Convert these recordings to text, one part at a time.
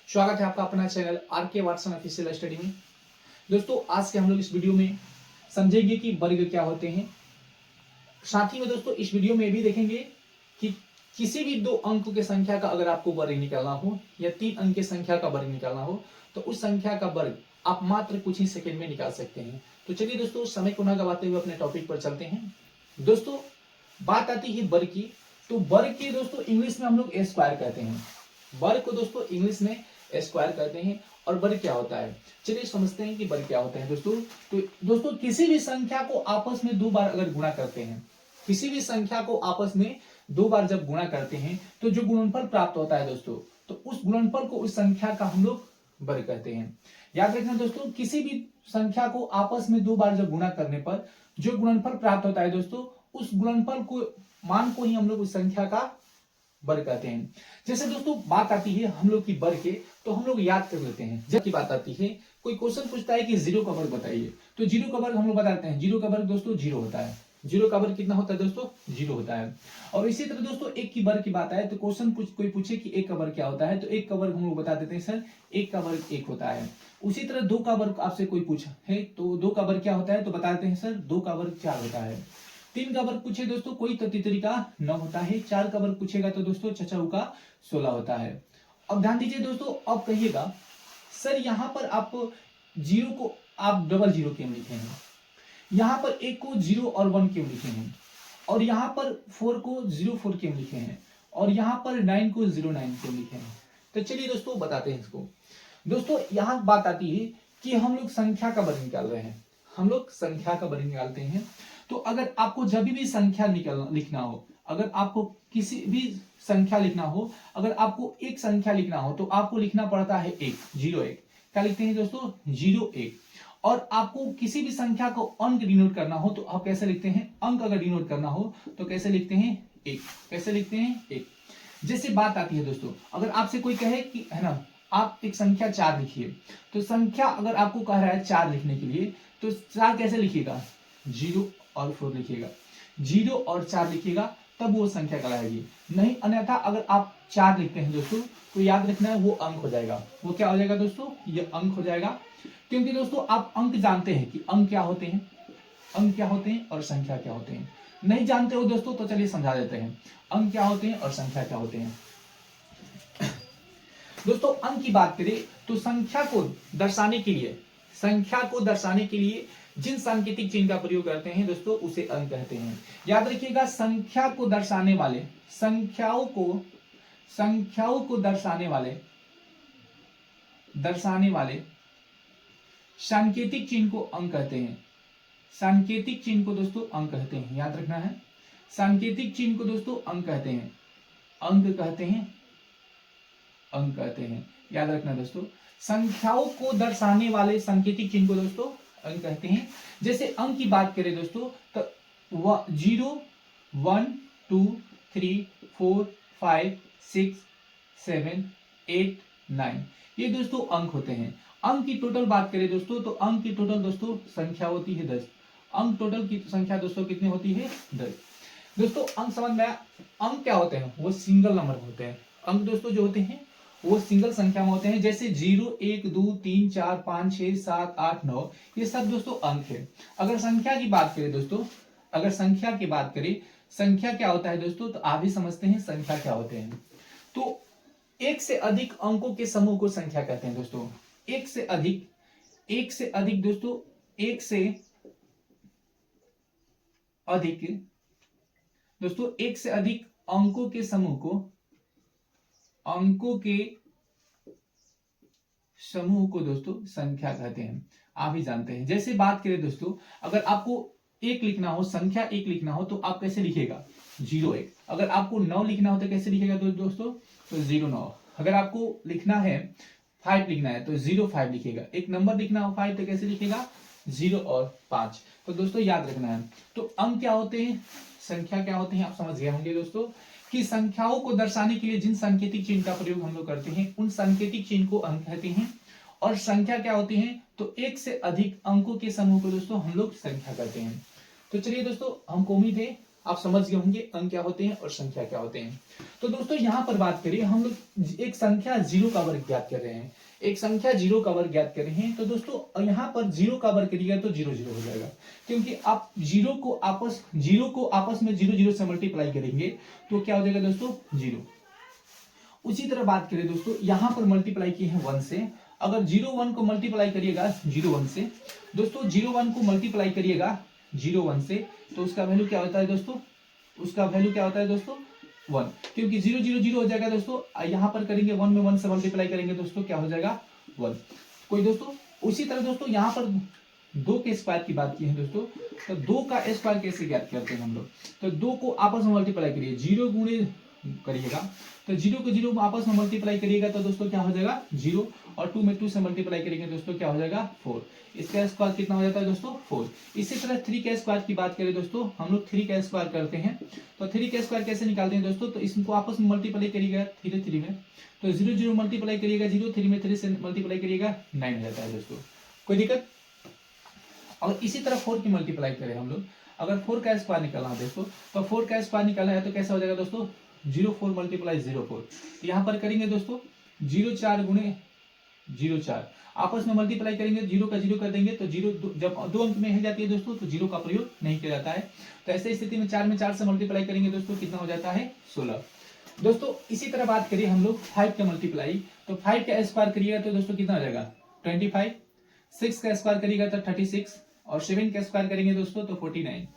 स्वागत है आपका अपना channel RK Watson official study में। दोस्तों आज के हम लोग इस वीडियो में समझेंगे कि वर्ग क्या होते हैं। साथ ही में दोस्तों इस वीडियो में भी देखेंगे कि किसी भी दो अंक के संख्या का अगर आपको वर्ग निकालना हो या 3 अंक की संख्या का वर्ग निकालना हो तो उस संख्या का वर्ग आप मात्र कुछ ही सेकेंड में निकाल सकते हैं। तो चलिए दोस्तों समय को न गवाते हुए अपने टॉपिक पर चलते हैं। दोस्तों बात आती है वर्ग की, तो वर्ग की दोस्तों इंग्लिश में हम लोग स्क्वायर कहते हैं। वर्ग को दोस्तों इंग्लिश में स्क्वायर कहते हैं। और वर्ग क्या होता है, चलिए समझते हैं कि वर्ग क्या होता है। दोस्तों तो दोस्तों किसी भी संख्या को आपस में दो बार अगर गुणा करते हैं, किसी भी संख्या को आपस में दो बार जब गुणा करते हैं तो जो गुणनफल प्राप्त होता है दोस्तों, तो उस गुणनफल को उस संख्या का हम लोग वर्ग कहते हैं। याद रखना दोस्तों, किसी भी संख्या को आपस में दो बार जब गुणा करने पर जो गुणनफल प्राप्त होता है दोस्तों, उस गुणनफल को मान को ही हम लोग उस संख्या का वर्ग कहते हैं। जैसे दोस्तों बात आती है हम लोग की वर्ग के, तो हम लोग याद कर लेते हैं। जब की बात आती है कोई क्वेश्चन पूछता है कि जीरो का वर्ग बताइए, तो जीरो का वर्ग हम लोग बताते हैं। जीरो का वर्ग दोस्तों जीरो होता है। जीरो का वर्ग कितना होता है दोस्तों, जीरो होता है। और इसी तरह दोस्तों एक की वर्ग की बात आए तो क्वेश्चन कोई पूछे कि एक का वर्ग क्या होता है, तो एक का वर्ग हम लोग बता देते हैं सर एक का वर्ग एक होता है। उसी तरह दो का वर्ग आपसे कोई पूछा है तो दो का वर्ग क्या होता है, तो बता देते हैं सर दो का वर्ग चार होता है। तीन का वर्ग पूछे दोस्तों कोई तो तितरी का 9 होता है। चार का वर्ग पूछेगा तो दोस्तों चचाऊ का 16 होता है। अब ध्यान दीजिए दोस्तों, अब कहिएगा सर यहाँ पर आप जीरो को आप डबल जीरो क्यों लिखे हैं, यहाँ पर एक को जीरो और वन क्यों लिखे हैं, और यहाँ पर 4 को 04 क्यों लिखे हैं, और यहाँ पर 9 को 09 क्यों लिखे हैं। तो चलिए दोस्तों बताते हैं इसको। दोस्तों यहाँ बात आती है कि हम लोग संख्या का वर्ग निकाल रहे हैं, हम लोग संख्या का वर्ग निकालते हैं। तो अगर आपको जब भी संख्या लिखना हो, अगर आपको किसी भी संख्या लिखना हो, अगर आपको एक संख्या लिखना हो तो आपको लिखना पड़ता है एक, 01। क्या लिखते हैं दोस्तों, 01। और आपको किसी भी संख्या को अंक डिनोट करना हो तो आप कैसे लिखते हैं, अंक अगर डिनोट करना हो तो कैसे लिखते हैं, एक। कैसे लिखते हैं, एक। जैसे बात आती है दोस्तों, अगर आपसे कोई कहे कि है ना आप एक संख्या 4 लिखिए, तो संख्या अगर आपको कह रहा है 4 लिखने के लिए तो 4 कैसे लिखिएगा, 0 और 4 लिखिएगा, 0 और 4 लिखिएगा तब वो संख्या कहलाएगी। नहीं अन्यथा अगर आप 4 लिखते हैं दोस्तों तो याद रखना है वो अंक हो जाएगा। वो क्या हो जाएगा दोस्तों, ये अंक हो जाएगा। क्योंकि दोस्तों आप अंक जानते हैं कि अंक क्या होते हैं, अंक क्या होते हैं और संख्या क्या होते हैं। नहीं जानते हो दोस्तों तो चलिए समझा देते हैं अंक क्या होते हैं और संख्या क्या होते हैं। दोस्तों अंक की बात करें तो संख्या को दर्शाने के लिए, संख्या को दर्शाने के लिए जिन सांकेतिक चिन्ह का प्रयोग करते हैं दोस्तों उसे अंक कहते हैं। याद रखिएगा संख्या को दर्शाने वाले, संख्याओं को दर्शाने वाले सांकेतिक चिन्ह को अंक कहते हैं। सांकेतिक चिन्ह को दोस्तों अंक कहते हैं, याद रखना है। सांकेतिक चिन्ह को दोस्तों अंक कहते हैं, अंक कहते हैं, अंक कहते हैं। याद रखना दोस्तों, संख्याओं को दर्शाने वाले सांकेतिक चिन्ह को दोस्तों अंक कहते हैं। जैसे अंक की बात करें दोस्तों तो 0 1 2 3 4 5 6 7 8 9 ये दोस्तों अंक होते हैं। अंक की टोटल बात करें दोस्तों तो अंक की टोटल दोस्तों संख्या होती है 10। अंक टोटल की संख्या दोस्तों कितनी होती है, 10। दोस्तों अंक समझ में आया। अंक क्या होते हैं, वो सिंगल नंबर होते हैं। अंक दोस्तों जो होते हैं वो सिंगल संख्या में होते हैं। जैसे 0 1 2 3 4 5 6 7 8 9 ये सब दोस्तों अंक है। अगर संख्या की बात करें दोस्तों, अगर संख्या की बात करें, संख्या क्या होता है दोस्तों, तो आप भी समझते हैं संख्या क्या होते हैं। तो एक से अधिक अंकों के समूह को संख्या कहते हैं दोस्तों। एक से अधिक दोस्तों, एक से अधिक दोस्तों, एक से अधिक अंकों के समूह को, अंकों के समूह को दोस्तों संख्या कहते हैं। आप ही जानते हैं। जैसे बात करें दोस्तों, अगर आपको एक लिखना हो, संख्या एक लिखना हो तो आप कैसे लिखेगा, 01। अगर आपको 9 लिखना हो तो कैसे लिखेगा दोस्तों, तो 09। अगर आपको लिखना है 5 लिखना है तो 05 लिखेगा। एक नंबर लिखना हो 5 तो कैसे लिखेगा, 0 और 5। तो दोस्तों याद रखना है। तो अंक क्या होते हैं, संख्या क्या होते हैं, आप समझ गए होंगे दोस्तों कि संख्याओं को दर्शाने के लिए जिन सांकेतिक चिन्ह का प्रयोग हम लोग करते हैं उन सांकेतिक चिन्ह को अंक कहते हैं। और संख्या क्या होती है, तो एक से अधिक अंकों के समूह को दोस्तों हम लोग संख्या कहते हैं। तो चलिए दोस्तों हमको उम्मीद है आप समझ गए होंगे अंक क्या होते हैं और संख्या क्या होते हैं। तो दोस्तों यहाँ पर बात करिए, हम लोग एक संख्या 0 का वर्ग ज्ञात कर रहे हैं, एक संख्या 0 का वर्ग ज्ञात कर रहे हैं। तो दोस्तों यहाँ पर 0 का वर्ग करिएगा तो 0 0 हो जाएगा, क्योंकि आप 0 को आपस में 0 0 से मल्टीप्लाई करेंगे तो क्या हो जाएगा दोस्तों 0। उसी तरह बात करें दोस्तों, यहाँ पर मल्टीप्लाई किए हैं 1 से, अगर 0 1 को मल्टीप्लाई करिएगा 0 1 से, दोस्तों 0 1 को मल्टीप्लाई करिएगा 0 1 से, तो उसका वैल्यू क्या होता है दोस्तों, उसका वैल्यू क्या होता है दोस्तों 1, क्योंकि 0 0 0 हो जाएगा दोस्तों। यहाँ पर करेंगे 1 में 1 से मल्टीप्लाई करेंगे दोस्तों क्या हो जाएगा 1। कोई दोस्तों उसी तरह दोस्तों यहाँ पर 2 के स्क्वायर की बात की है दोस्तों, तो 2 का स्क्वायर कैसे ज्ञात करते हैं हम लोग, तो 2 को आपस में मल्टीप्लाई करिए, 0 गुणे करिएगा, तो 0 को 0 आपस में मल्टीप्लाई करिएगा तो दोस्तों क्या हो जाएगा 0, और 2 में 2 से मल्टीप्लाई करेंगे दोस्तों क्या हो जाएगा 4, इसका स्क्वायर कितना हो जाता है दोस्तों 4। इसी तरह 3 के स्क्वायर की बात करें दोस्तों, हम लोग 3 का स्क्वायर करते हैं, तो 3 के स्क्वायर कैसे निकालते हैं दोस्तों, तो इसको आपस में मल्टीप्लाई करिएगा 3 3 में, तो 0 0 मल्टीप्लाई करिएगा 0, 3 में 3 से मल्टीप्लाई करिएगा 9 हो जाता है दोस्तों, कोई दिक्कत। और इसी तरह 4 की मल्टीप्लाई करें हम लोग, अगर 4 का स्क्वायर निकालना है दोस्तों, तो 4 का स्क्वायर निकालना है तो कैसा हो जाएगा दोस्तों 0 4 मल्टीप्लाई 0 4, तो यहाँ पर करेंगे दोस्तों 0 4 गुणे 0 4, आपस में मल्टीप्लाई करेंगे, 0 का 0 कर देंगे तो 0 जब 2 अंक में है जाती है दोस्तों तो 0 का प्रयोग नहीं किया जाता है। तो ऐसे स्थिति में 4 में 4 से मल्टीप्लाई करेंगे दोस्तों कितना हो जाता है 16। दोस्तों इसी तरह बात करिए हम लोग 5 का मल्टीप्लाई, तो 5 का स्क्वायर करिएगा तो दोस्तों कितना हो जाएगा 25, 6 का स्क्वायर करिएगा तो 36, और 7 का स्क्वायर करेंगे दोस्तों तो 49,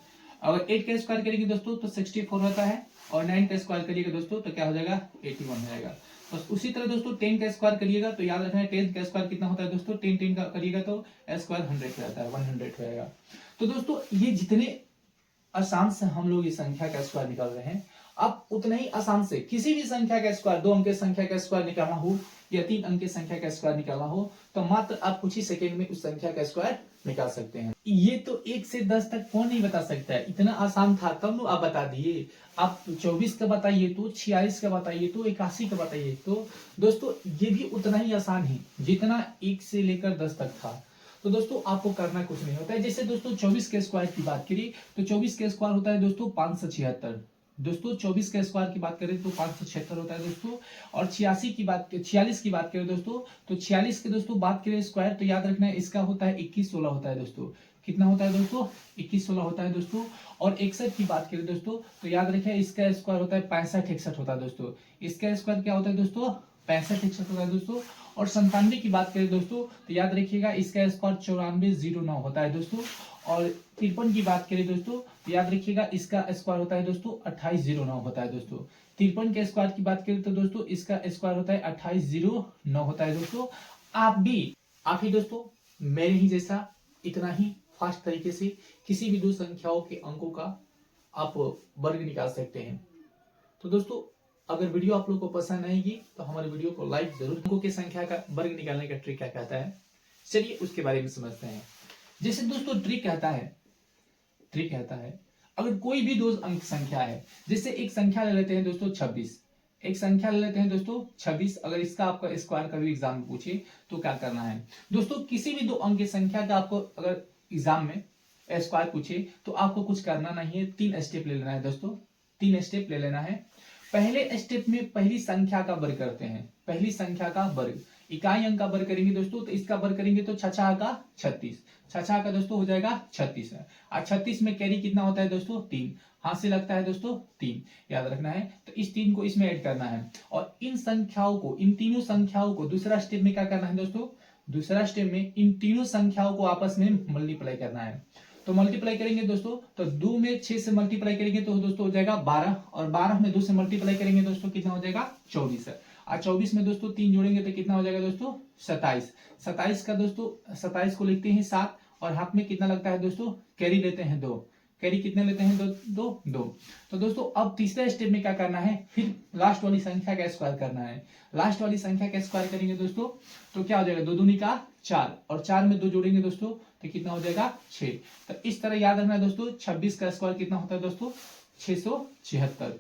अगर 8 का स्क्वायर करेंगे दोस्तों तो 64 होता है, और 9 का स्क्वायर करिएगा दोस्तों तो क्या हो जाएगा 81 हो जाएगा। बस उसी तरह दोस्तों 10 का स्क्वायर करिएगा तो याद रखना है 10 का स्क्वायर कितना होता है दोस्तों, 10 का करिएगा तो स्क्वायर 100 हो जाता है, 100 हो जाएगा। तो दोस्तों ये जितने आसान से हम लोग इस संख्या का स्क्वायर निकाल रहे हैं, अब उतना ही आसान से किसी भी संख्या का स्क्वायर, 2 अंक की संख्या का स्क्वायर निकालना हो या 3 अंक की संख्या का स्क्वायर निकालना हो, तो मात्र आप कुछ ही सेकंड में उस संख्या का स्क्वायर निकाल सकते हैं। ये तो 1 से 10 तक कौन नहीं बता सकता है, इतना आसान था तब लोग आप बता दिए। आप 24 का बताइए तो 46 का बताइए तो 81 का बताइए, तो दोस्तों ये भी उतना ही आसान है जितना 1 से लेकर 10 तक था। तो दोस्तों आपको करना कुछ नहीं होता है। जैसे दोस्तों 24 के स्क्वायर की बात करिए तो 24 के स्क्वायर होता है दोस्तों 576, दोस्तों 24 के स्क्वायर की बात करें तो 576 होता है दोस्तों। और 46 की बात करें दोस्तों तो 46 के दोस्तों बात करें स्क्वायर तो याद रखना है इसका होता है 21 16 होता है दोस्तों, कितना होता है दोस्तों 21 16 होता है दोस्तों। और 61 की बात करें दोस्तों तो याद रखें इसका स्क्वायर होता है 65 61 होता है दोस्तों, इसका स्क्वायर क्या होता है दोस्तों 65 61 होता है दोस्तों। और 97 की बात करें दोस्तों तो याद रखिएगा इसका स्क्वायर 94 09 होता है दोस्तों। और 53 की बात करें दोस्तों तो याद रखिएगा इसका स्क्वायर होता है दोस्तों 2809 होता है दोस्तों। 53 के स्क्वायर की बात करें तो दोस्तों इसका स्क्वायर होता है 2809 होता है दोस्तों। आप ही दोस्तों मेरे ही जैसा इतना ही फास्ट तरीके से किसी भी दो संख्याओं के अंकों का आप वर्ग निकाल सकते हैं। तो दोस्तों अगर वीडियो आप लोग को पसंद आएगी तो हमारे वीडियो को लाइक जरूर। अंकों की संख्या का वर्ग निकालने का ट्रिक क्या कहता है, चलिए उसके बारे में समझते हैं। जैसे दोस्तों ट्रिक कहता है अगर कोई भी दो अंक संख्या है, जैसे एक संख्या ले लेते हैं दोस्तों 26, एक संख्या ले लेते हैं दोस्तों 26, अगर इसका आपका स्क्वायर कभी एग्जाम में पूछे तो क्या करना है दोस्तों, किसी भी दो अंक की संख्या का आपको अगर एग्जाम में स्क्वायर पूछे तो आपको कुछ करना नहीं है, 3 स्टेप ले लेना है दोस्तों, 3 स्टेप ले लेना है। पहले स्टेप में पहली संख्या का वर्ग करते हैं, पहली संख्या का वर्ग, इकाई अंक का वर्ग करेंगे दोस्तों तो इसका वर्ग करेंगे तो 6 का 36, 6 का दोस्तों हो जाएगा 36 है। और 36 में कैरी कितना होता है दोस्तों 3, हाथ से लगता है दोस्तों 3, याद रखना है। तो इस 3 को इसमें ऐड करना है और इन संख्याओं को, इन तीनों संख्याओं को दूसरा स्टेप में क्या करना है दोस्तों, दूसरा स्टेप में इन तीनों संख्याओं को आपस में मल्टीप्लाई करना है। तो मल्टीप्लाई करेंगे दोस्तों तो 2 में 6 से मल्टीप्लाई करेंगे तो दोस्तों हो जाएगा 12, और 12 में 2 से मल्टीप्लाई करेंगे दोस्तों कितना हो जाएगा 24 है। और 24 में दोस्तों 3 जोड़ेंगे तो कितना हो जाएगा दोस्तों 27, 27 का दोस्तों 27 को लिखते हैं 7 और हाथ में कितना लगता है दोस्तों कैरी लेते हैं 2, कैरी कितने लेते हैं 2। तो दोस्तों अब तीसरे स्टेप में क्या करना है, फिर लास्ट वाली संख्या का स्क्वायर करना है। लास्ट वाली संख्या का स्क्वायर करेंगे दोस्तों तो क्या हो जाएगा 2 दूनी का 4, और 4 में 2 जोड़ेंगे दोस्तों तो कितना हो जाएगा 6। तो इस तरह याद रखना है दोस्तों 26 का स्क्वायर कितना होता है दोस्तों 676।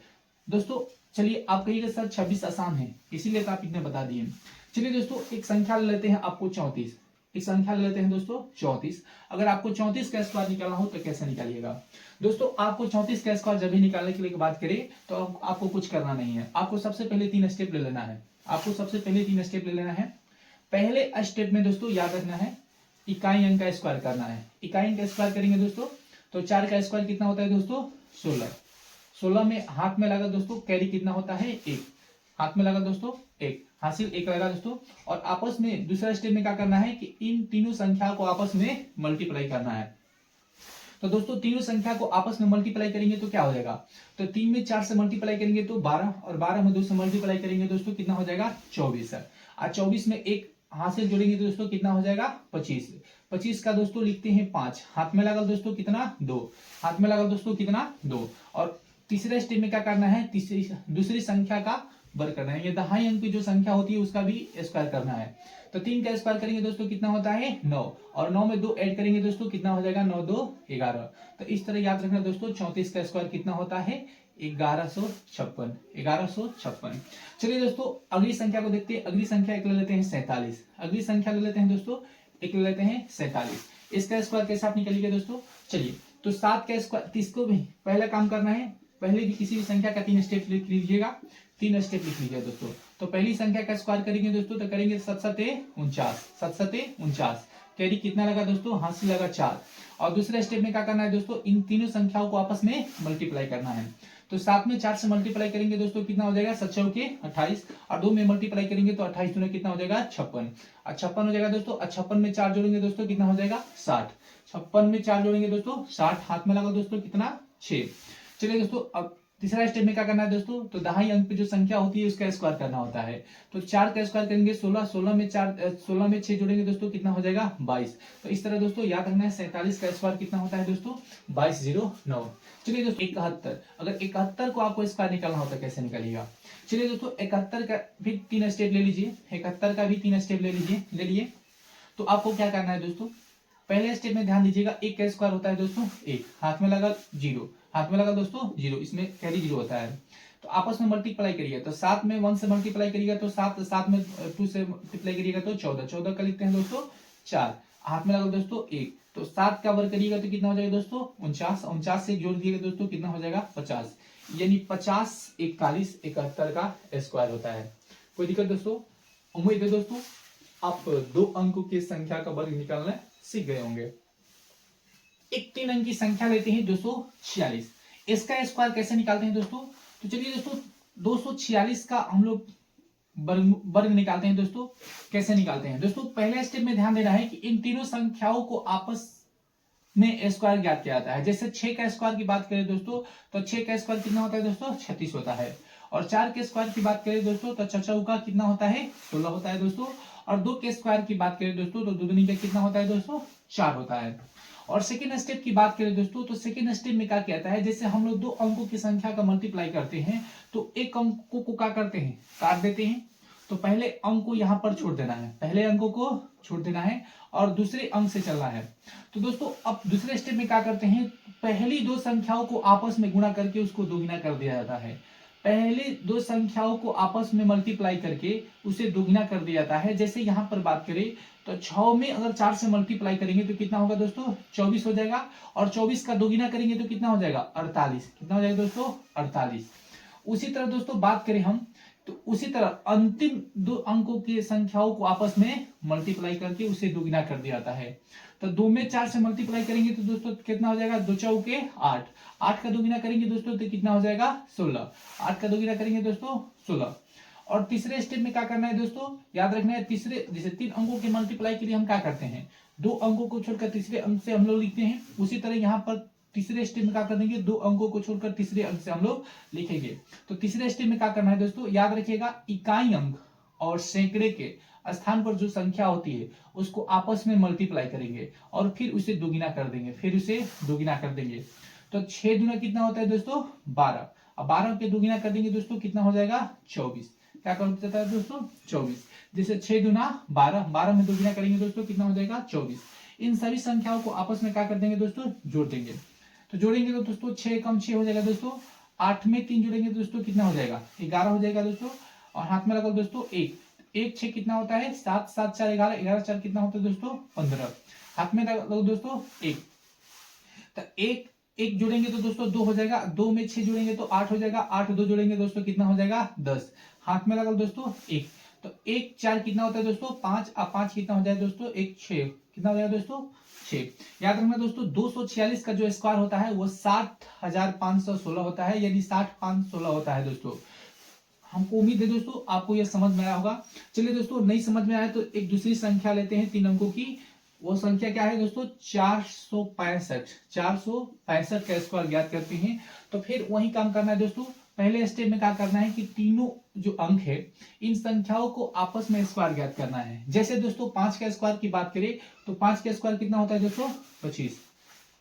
दोस्तों चलिए आप कहिएगा सर 26 आसान है इसीलिए तो आप इतने बता दिए। चलिए दोस्तों एक संख्या ले लेते हैं आपको 34, एक संख्या ले लेते हैं दोस्तों 34। अगर आपको 34 का स्क्वायर निकालना हो तो कैसे निकालिएगा दोस्तों? आपको 34 का स्क्वायर जब भी निकालने के लिए बात करें तो आपको कुछ करना नहीं है। आपको सबसे पहले 3 स्टेप ले लेना है। आपको सबसे पहले 3 स्टेप ले लेना है। पहले स्टेप में दोस्तों याद रखना है इकाई अंक का स्क्वायर करना है। इकाई अंक का स्क्वायर करेंगे दोस्तों तो 4 का स्क्वायर कितना होता है दोस्तों? 16। 16 में हाथ में लगा दोस्तों कैरी कितना होता है? 1। हाथ में लगा दोस्तों 1, हासिल 1 लगा दोस्तों। और आपस में दूसरा स्टेप में क्या करना है कि इन तीनों संख्या को आपस में मल्टीप्लाई करना है। तो दोस्तों तीनों संख्या को आपस में मल्टीप्लाई करेंगे तो क्या हो जाएगा? तो 3 में 4 से मल्टीप्लाई करेंगे तो 12, और 12 में 2 से मल्टीप्लाई करेंगे दोस्तों कितना हो जाएगा? 24 है। और 24 में एक हासिल जोड़ेंगे तो दोस्तों कितना हो जाएगा? 25। 25 का दोस्तों लिखते हैं 5, हाथ में लगा दोस्तों कितना? 2, हाथ में लगा दोस्तों कितना? 2। और तीसरे स्टेप में क्या करना है? दूसरी संख्या का वर्ग करना है। ये दहाई अंक की जो संख्या होती है उसका भी स्क्वायर करना है। तो 3 का स्क्वायर करेंगे दोस्तों कितना होता है? 9, और 9 में 2 ऐड करेंगे दोस्तों कितना हो जाएगा? 9 2 11। तो इस तरह याद रखना दोस्तों 34 का स्क्वायर कितना होता है? 1156। 1156। चलिए दोस्तों अगली संख्या को देखते हैं। अगली संख्या एक ले लेते हैं 47। अगली संख्या ले लेते हैं दोस्तों, एक ले लेते हैं 47। इसका स्क्वायर कैसे आप निकालिएगा दोस्तों? चलिए तो 7 का स्क्वायर, इसको भी पहला काम करना है। पहले भी किसी भी संख्या का 3 स्टेप लिख लीजिएगा। 3 स्टेप लिख लीजिए दोस्तों। तो पहली संख्या का स्क्वायर करेंगे दोस्तों तो करेंगे 7 7 49। 7 7 49। कैरी कितना लगा दोस्तों? हासिल लगा 4। और दूसरे स्टेप में क्या करना है दोस्तों? इन तीनों संख्याओं को आपस में मल्टीप्लाई करना है। तो 7 में 4 से मल्टीप्लाई करेंगे दोस्तों कितना हो जाएगा? 7 चौके 28। और 2 में मल्टीप्लाई करेंगे तो 28 दूनी कितना हो जाएगा? 56। और 56 हो जाएगा दोस्तों। 56 में 4 जोड़ेंगे दोस्तों कितना हो जाएगा? 60। 56 में 4 जोड़ेंगे दोस्तों 60। हाथ में लगा दोस्तों कितना? 6। चलिए दोस्तों अब तीसरा स्टेप में क्या करना है दोस्तों? तो दहाई अंक पे जो संख्या होती है उसका स्क्वायर करना होता है। तो 4 का स्क्वायर करेंगे 16। 16 में 6 जोड़ेंगे दोस्तों कितना हो जाएगा? 22। तो इस तरह दोस्तों याद रखना है 47 का स्क्वायर कितना होता है दोस्तों? 2209। चलिए दोस्तों 71। अगर 71 को आपको स्क्वायर निकालना होता है कैसे निकालिएगा? चलिए दोस्तों 71 का भी 3 स्टेप ले लीजिए। 71 का भी 3 स्टेप ले लिए। तो आपको क्या करना है दोस्तों? पहले स्टेप में ध्यान दीजिएगा, 1 का स्क्वायर होता है दोस्तों 1, हाथ में लगा 0, हाथ में लगा दोस्तों 0, इसमें कैरी 0 होता है। तो आपस में मल्टीप्लाई करिए तो 7 में 1 से मल्टीप्लाई करिएगा तो 7, 7 में 2 से मल्टीप्लाई करिएगा तो 14, 14 का लिखते हैं दोस्तों 4, हाथ में लगा दोस्तों 1। तो 7 का वर्ग करिएगा तो कितना हो जाएगा दोस्तों? 49। 49 से जोड़ दिएगा दोस्तों कितना हो जाएगा? 50। यानी 50 41 71 का स्क्वायर होता है। कोई दिक्कत दोस्तों? उम्मीद है दोस्तों आप 2 अंकों की संख्या का वर्ग निकालना सीख गए होंगे। एक 3 अंक की संख्या लेते हैं 246। इसका स्क्वायर कैसे निकालते हैं दोस्तों? तो चलिए दोस्तों 246 का हम लोग वर्ग निकालते हैं दोस्तों। कैसे निकालते हैं दोस्तों? पहले स्टेप में ध्यान देना है कि इन तीनों संख्याओं को आपस में स्क्वायर ज्ञात किया जाता है। जैसे 6 का स्क्वायर की बात करें दोस्तों तो 6 का स्क्वायर कितना होता है दोस्तों? 36 होता है। और 4 के स्क्वायर की बात करें दोस्तों तो चौका कितना होता है? 16 होता है दोस्तों। और 2 के स्क्वायर की बात करें दोस्तों तो 2 दूनी का कितना होता है दोस्तों? 4 होता है। और सेकेंड स्टेप की बात करें दोस्तों तो सेकेंड स्टेप में क्या कहता है? जैसे हम लोग 2 अंकों की संख्या का मल्टीप्लाई करते हैं तो एक अंक को क्या करते हैं? काट देते हैं। तो पहले अंक को यहाँ पर छोड़ देना है, पहले अंकों को छोड़ देना है और दूसरे अंक से चलना है। तो दोस्तों अब दूसरे स्टेप में क्या करते हैं? पहली 2 संख्याओं को आपस में गुणा करके उसको दोगुना कर दिया जाता है। पहले 2 संख्याओं को आपस में मल्टीप्लाई करके उसे दोगुना कर दिया जाता है। जैसे यहाँ पर बात करें तो 6 में अगर 4 से मल्टीप्लाई करेंगे तो कितना होगा दोस्तों? 24 हो जाएगा। और 24 का दोगुना करेंगे तो कितना हो जाएगा? 48। कितना हो जाएगा दोस्तों? 48। उसी तरह दोस्तों बात करें हम तो उसी तरह अंतिम 2 अंकों की संख्याओं को आपस में मल्टीप्लाई करके उसे दोगुना कर दिया जाता है। तो 2 में 4 से मल्टीप्लाई करेंगे तो दोस्तों कितना हो जाएगा? 2 चौके 8। 8 का दोगुना करेंगे दोस्तों तो कितना हो जाएगा? 16। 8 का दोगुना करेंगे दोस्तों 16। और तीसरे स्टेप में क्या करना है दोस्तों? याद रखना है तीसरे जैसे 3 अंकों के मल्टीप्लाई के लिए हम क्या करते हैं? 2 अंकों को छोड़कर तीसरे अंक से हम लोग लिखते हैं। उसी तरह यहाँ पर तीसरे स्टेप में क्या कर देंगे? 2 अंकों को छोड़कर तीसरे अंक से हम लोग लिखेंगे। तो तीसरे स्टेप में क्या करना है दोस्तों? याद रखिएगा इकाई अंक और सैकड़े के स्थान पर जो संख्या होती है उसको आपस में मल्टीप्लाई करेंगे और फिर उसे दोगुना कर देंगे, फिर उसे दोगुना कर देंगे। तो 6 दूना कितना होता है दोस्तों? 12। अब 12 के दोगुना कर देंगे दोस्तों कितना हो जाएगा? 24। क्या कर देता है दोस्तों? 24। जैसे 6 दूना 12, 12 में दोगुना करेंगे दोस्तों कितना हो जाएगा? 24। इन सभी संख्याओं को आपस में क्या कर देंगे दोस्तों? जोड़ देंगे। तो जोड़ेंगे तो दोस्तों 6 कम 6 हो जाएगा दोस्तों। 8 में 3 जोड़ेंगे तो दोस्तों कितना हो जाएगा? 11 हो जाएगा दोस्तों। और हाथ में लगा दोस्तों 1, एक 6 कितना होता है 7, 7 4 11, 11 4 कितना होता है दोस्तों 15। हाथ में लगो दोस्तों एक, तो एक एक जोड़ेंगे तो दोस्तों 2 हो जाएगा, 2 में 6 जोड़ेंगे तो 8 हो जाएगा, 8 2 जोड़ेंगे दोस्तों कितना हो जाएगा 10। हाथ में लगा दोस्तों एक, तो एक 4 कितना होता है दोस्तों 5, अब 5 कितना हो जाएगा दोस्तों एक 6, कितना हो जाएगा दोस्तों 6। याद रखना दोस्तों 246 का जो स्क्वायर होता है वो 60,516 होता है, यानी 60,516 होता है दोस्तों। हमको उम्मीद है दोस्तों आपको यह समझ में आया होगा। चलिए दोस्तों नहीं समझ में आया तो एक दूसरी संख्या लेते हैं 3 अंकों की। वो संख्या क्या है दोस्तों 465। 465 का स्क्वायर ज्ञात करते हैं। तो फिर वही काम करना है दोस्तों, पहले स्टेप में क्या करना है कि तीनों जो अंक है इन संख्याओं को आपस में स्क्वायर ज्ञात करना है। जैसे दोस्तों 5 का स्क्वायर की बात करें तो 5 का स्क्वायर कितना होता है दोस्तों 25।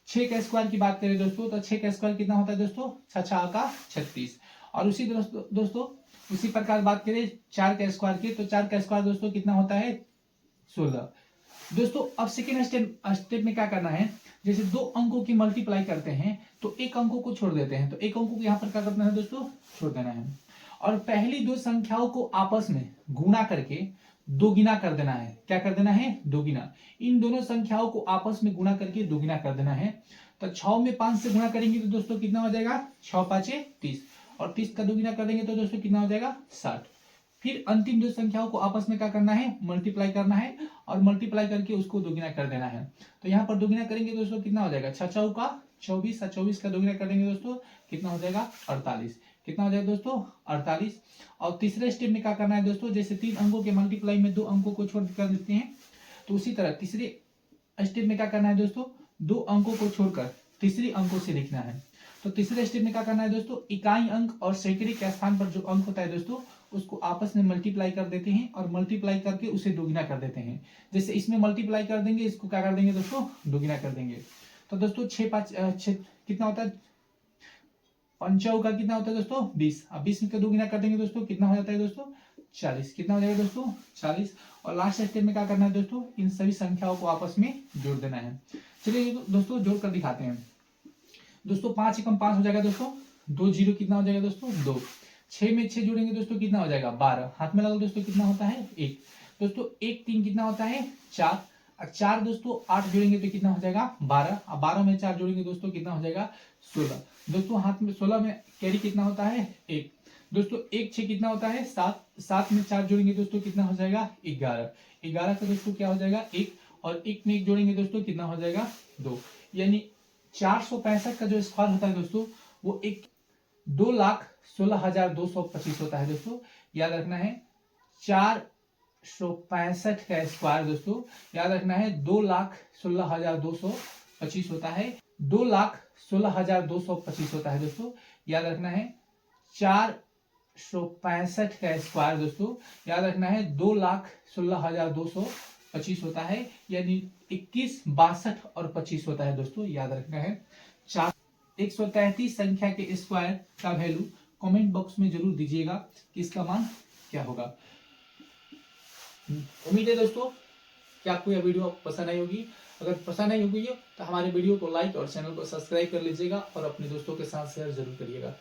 6 का स्क्वायर की बात करें दोस्तों तो 6 का स्क्वायर कितना होता है दोस्तों 6 का 36। और उसी दोस्तों उसी प्रकार बात करें 4 का स्क्वायर की तो 4 का स्क्वायर दोस्तों कितना होता है 16। दोस्तों अब सेकेंड स्टेप में क्या करना है, जैसे दो अंकों की मल्टीप्लाई करते हैं तो एक अंकों को छोड़ देते हैं, तो एक अंकों को यहाँ पर क्या करना है दोस्तों छोड़ देना है। और पहली दो संख्याओं को आपस में गुणा करके दोगुना कर देना है। क्या कर देना है दोगुना। इन दोनों संख्याओं को आपस में गुणा करके दोगुना कर देना है। तो 6 में 5 से गुणा करेंगे तो दोस्तों कितना हो जाएगा 6 5 30, और 30 का दोगुना कर देंगे तो दोस्तों कितना हो जाएगा 60। फिर अंतिम दो संख्याओं को आपस में क्या करना है मल्टीप्लाई करना है, और मल्टीप्लाई करके उसको दोगुना कर देना है। तो यहाँ पर दोगुना करेंगे दोस्तों कितना हो जाएगा 6 चौका 24, 24 का दोगुना कर देंगे दोस्तों कितना हो जाएगा 48। कितना हो जाएगा दोस्तों 48। और तीसरे स्टेप में क्या करना है दोस्तों, जैसे 3 अंकों के मल्टीप्लाई में 2 अंकों को छोड़ कर देते हैं, तो उसी तरह तीसरे स्टेप में क्या करना है दोस्तों 2 अंकों को छोड़कर तीसरी अंकों से लिखना है। तो तीसरे स्टेप में क्या करना है दोस्तों इकाई अंक और सैकड़े के स्थान पर जो अंक होता है दोस्तों उसको आपस में मल्टीप्लाई कर देते हैं, और मल्टीप्लाई करके उसे दोगुना कर देते हैं। जैसे इसमें मल्टीप्लाई कर देंगे, इसको क्या कर देंगे दोस्तों दोगुना कर देंगे। तो दोस्तों 6 5 6 कितना होता है 5 का कितना होता है दोस्तों 20। अब 20 का दोगुना कर देंगे दोस्तों कितना हो जाता है दोस्तों 40। कितना हो जाएगा दोस्तों 40। और लास्ट स्टेप में क्या करना है दोस्तों इन सभी संख्याओं को आपस में जोड़ देना है। चलिए दोस्तों जोड़ कर दिखाते हैं। दोस्तों 5 एकम 5 हो जाएगा दोस्तों, 2 0 कितना हो जाएगा दोस्तों 2। 6 में 6 जोड़ेंगे दोस्तों कितना हो जाएगा 12। हाथ में लगा दोस्तों कितना होता है 1। दोस्तों 1 3 कितना होता है 4। और 4 दोस्तों 8 जोड़ेंगे तो कितना हो जाएगा 12। अब 12 में 4 जोड़ेंगे दोस्तों कितना हो जाएगा 16। दोस्तों हाथ में 16 में कैरी कितना होता है 1। दोस्तों 1 6 कितना होता है 7। 7 में 4 जोड़ेंगे दोस्तों कितना हो जाएगा 11। 11 का दोस्तों क्या हो जाएगा 1, और 1 में 1 जोड़ेंगे दोस्तों कितना हो जाएगा 2। यानी 465 का जो स्क्वायर होता है दोस्तों वो 2,16,225 होता है दोस्तों। याद रखना है 465 का स्क्वायर दोस्तों याद रखना है 2,16,225 होता है। 2,16,225 होता है दोस्तों। याद रखना है 465 का स्क्वायर दोस्तों याद रखना है 2,16,225 होता है, यानी 21 62 और 25 होता है दोस्तों। याद रखना है 133 संख्या के स्क्वायर का वैल्यू कमेंट बॉक्स में जरूर दीजिएगा कि इसका मान क्या होगा। उम्मीद है दोस्तों कि आपको यह वीडियो पसंद आई होगी। अगर पसंद आई होगी तो हमारे वीडियो को लाइक और चैनल को सब्सक्राइब कर लीजिएगा, और अपने दोस्तों के साथ शेयर जरूर करिएगा।